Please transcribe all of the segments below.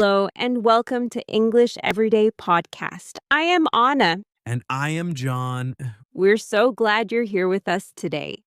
Hello, and welcome to English Everyday Podcast. I am Anna. And I am John. We're so glad you're here with us today.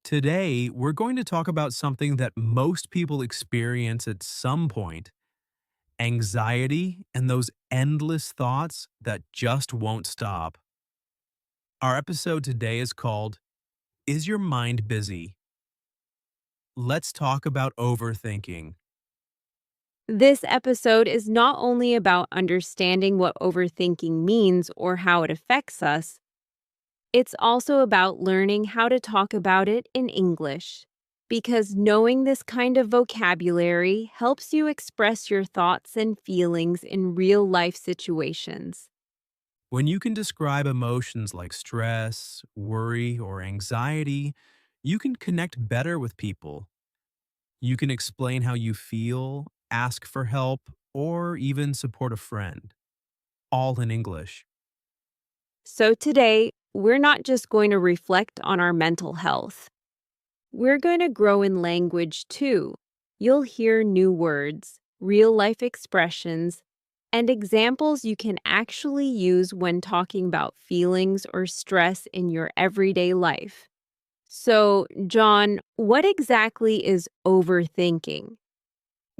Today, we're going to talk about something that most people experience at some point: anxiety and those endless thoughts that just won't stop. Our episode today is called Is Your Mind Busy? Let's talk about overthinking. This episode is not only about understanding what overthinking means or how it affects us, it's also about learning how to talk about it in English. Because knowing this kind of vocabulary helps you express your thoughts and feelings in real life situations. When you can describe emotions like stress, worry, or anxiety, you can connect better with people. You can explain how you feel, ask for help, or even support a friend, all in English. So today, we're not just going to reflect on our mental health. We're going to grow in language too. You'll hear new words, real life expressions, and examples you can actually use when talking about feelings or stress in your everyday life. So, John, what exactly is overthinking?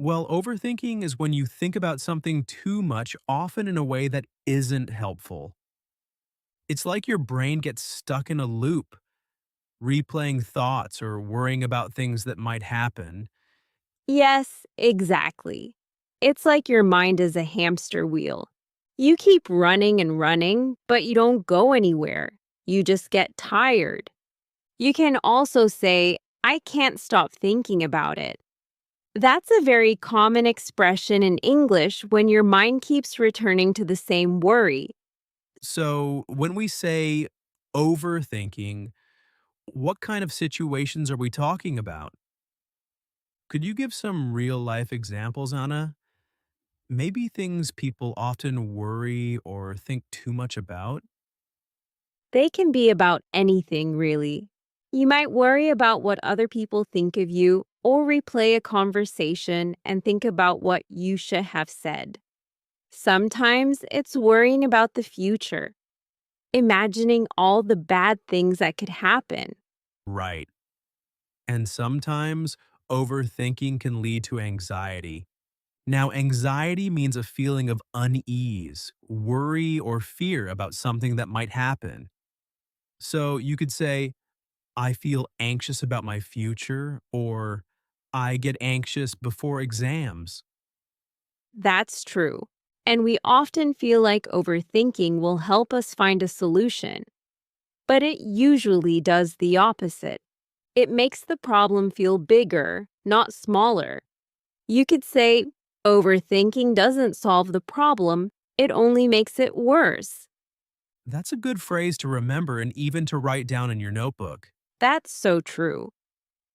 Well, overthinking is when you think about something too much, often in a way that isn't helpful. It's like your brain gets stuck in a loop, replaying thoughts or worrying about things that might happen. Yes, exactly. It's like your mind is a hamster wheel. You keep running and running, but you don't go anywhere. You just get tired. You can also say, I can't stop thinking about it. That's a very common expression in English when your mind keeps returning to the same worry. So, when we say overthinking, what kind of situations are we talking about? Could you give some real life examples, Anna? Maybe things people often worry or think too much about? They can be about anything, really. You might worry about what other people think of you or replay a conversation and think about what you should have said. Sometimes it's worrying about the future, imagining all the bad things that could happen. Right. And sometimes overthinking can lead to anxiety. Now, anxiety means a feeling of unease, worry, or fear about something that might happen. So you could say, I feel anxious about my future, or I get anxious before exams. That's true. And we often feel like overthinking will help us find a solution, but it usually does the opposite. It makes the problem feel bigger, not smaller. You could say, overthinking doesn't solve the problem, it only makes it worse. That's a good phrase to remember and even to write down in your notebook. That's so true.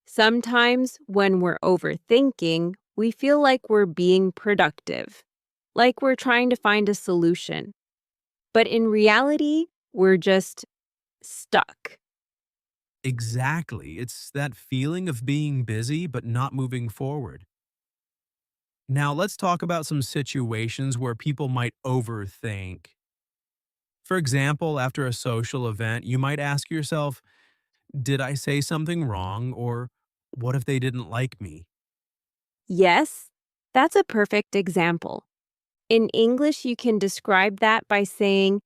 Sometimes when we're overthinking, we feel like we're being productive, like we're trying to find a solution. But in reality, we're just stuck. Exactly. It's that feeling of being busy but not moving forward. Now, let's talk about some situations where people might overthink. For example, after a social event, you might ask yourself, did I say something wrong? Or what if they didn't like me? Yes, that's a perfect example. In English, you can describe that by saying,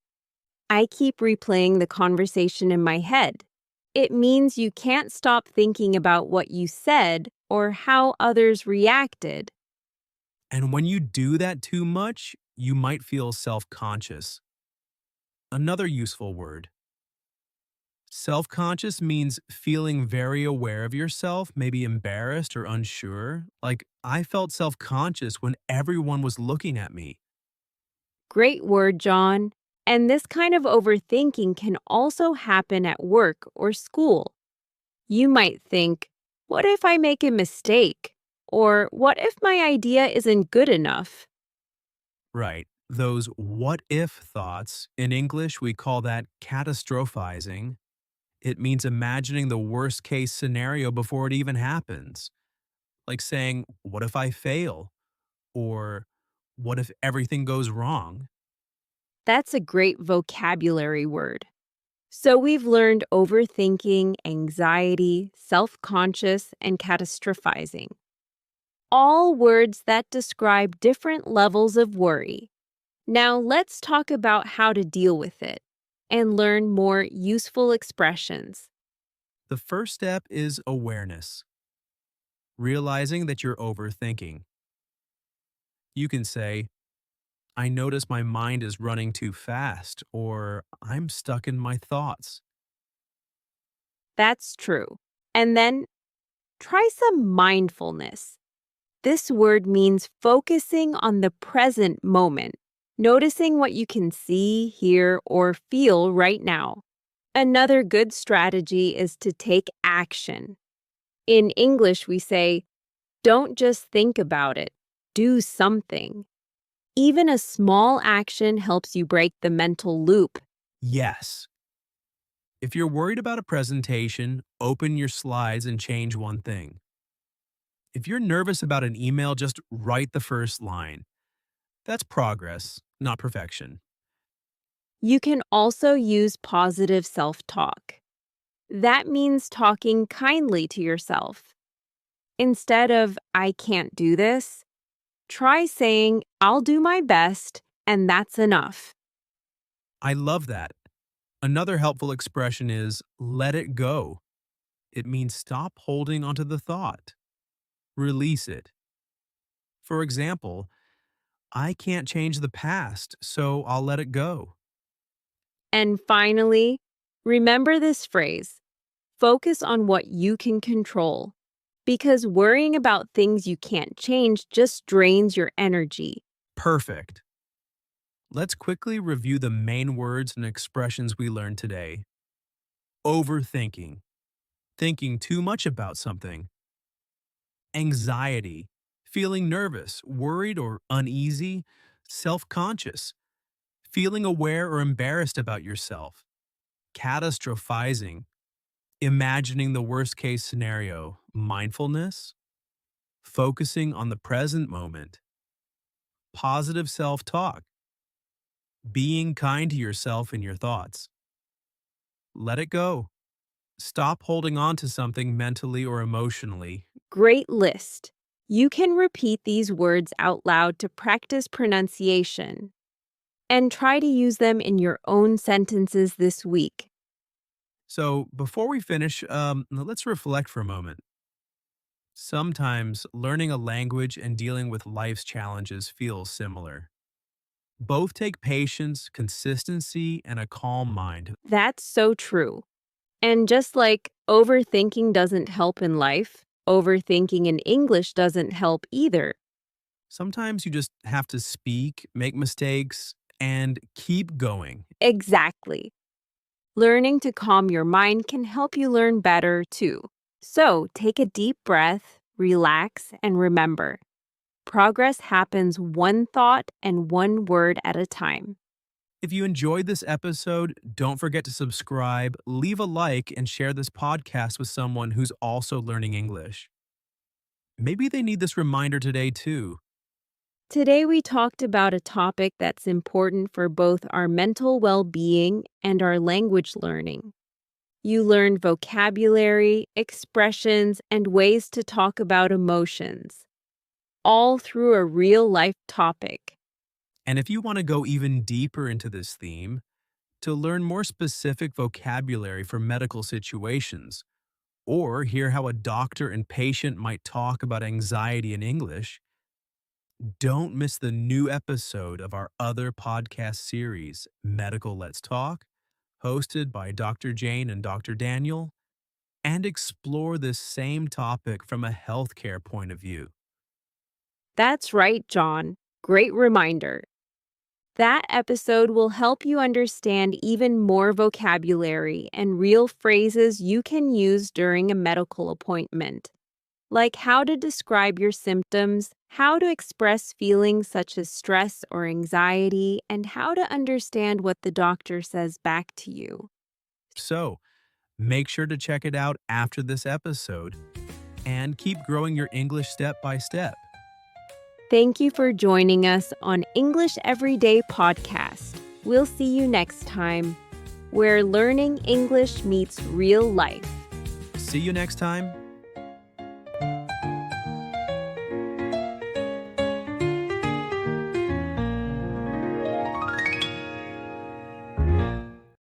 I keep replaying the conversation in my head. It means you can't stop thinking about what you said or how others reacted. And when you do that too much, you might feel self conscious. Another useful word. Self conscious means feeling very aware of yourself, maybe embarrassed or unsure. Like, I felt self conscious when everyone was looking at me. Great word, John. And this kind of overthinking can also happen at work or school. You might think, what if I make a mistake? Or what if my idea isn't good enough? Right. Those what if thoughts, in English, we call that catastrophizing. It means imagining the worst case scenario before it even happens. Like saying, what if I fail? Or What if everything goes wrong? That's a great vocabulary word. So we've learned overthinking, anxiety, self conscious, and catastrophizing. All words that describe different levels of worry. Now let's talk about how to deal with it and learn more useful expressions. The first step is awareness, realizing that you're overthinking. You can say, I notice my mind is running too fast, or I'm stuck in my thoughts. That's true. And then try some mindfulness. This word means focusing on the present moment, noticing what you can see, hear, or feel right now. Another good strategy is to take action. In English, we say, don't just think about it, do something. Even a small action helps you break the mental loop. Yes. If you're worried about a presentation, open your slides and change one thing. If you're nervous about an email, just write the first line. That's progress, not perfection. You can also use positive self talk. That means talking kindly to yourself. Instead of, I can't do this, try saying, I'll do my best, and that's enough. I love that. Another helpful expression is let it go. It means stop holding onto the thought. Release it. For example, I can't change the past, so I'll let it go. And finally, remember this phrase focus on what you can control. Because worrying about things you can't change just drains your energy. Perfect. Let's quickly review the main words and expressions we learned today. Overthinking, thinking too much about something. Anxiety, feeling nervous, worried, or uneasy. Self conscious, feeling aware or embarrassed about yourself. Catastrophizing, imagining the worst case scenario. Mindfulness, focusing on the present moment. Positive self talk, being kind to yourself and your thoughts. Let it go. Stop holding on to something mentally or emotionally. Great list. You can repeat these words out loud to practice pronunciation and try to use them in your own sentences this week. So, before we finish, let's reflect for a moment. Sometimes learning a language and dealing with life's challenges feels similar. Both take patience, consistency, and a calm mind. That's so true. And just like overthinking doesn't help in life, overthinking in English doesn't help either. Sometimes you just have to speak, make mistakes, and keep going. Exactly. Learning to calm your mind can help you learn better too. So take a deep breath, relax, and remember progress happens one thought and one word at a time. If you enjoyed this episode, don't forget to subscribe, leave a like, and share this podcast with someone who's also learning English. Maybe they need this reminder today, too. Today, we talked about a topic that's important for both our mental well being and our language learning. You learned vocabulary, expressions, and ways to talk about emotions, all through a real life topic. And if you want to go even deeper into this theme, to learn more specific vocabulary for medical situations, or hear how a doctor and patient might talk about anxiety in English, don't miss the new episode of our other podcast series, Medical Let's Talk, hosted by Dr. Jane and Dr. Daniel, and explore this same topic from a healthcare point of view. That's right, John. Great reminder. That episode will help you understand even more vocabulary and real phrases you can use during a medical appointment, like how to describe your symptoms, how to express feelings such as stress or anxiety, and how to understand what the doctor says back to you. So, make sure to check it out after this episode and keep growing your English step by step. Thank you for joining us on English Everyday Podcast. We'll see you next time, where learning English meets real life. See you next time.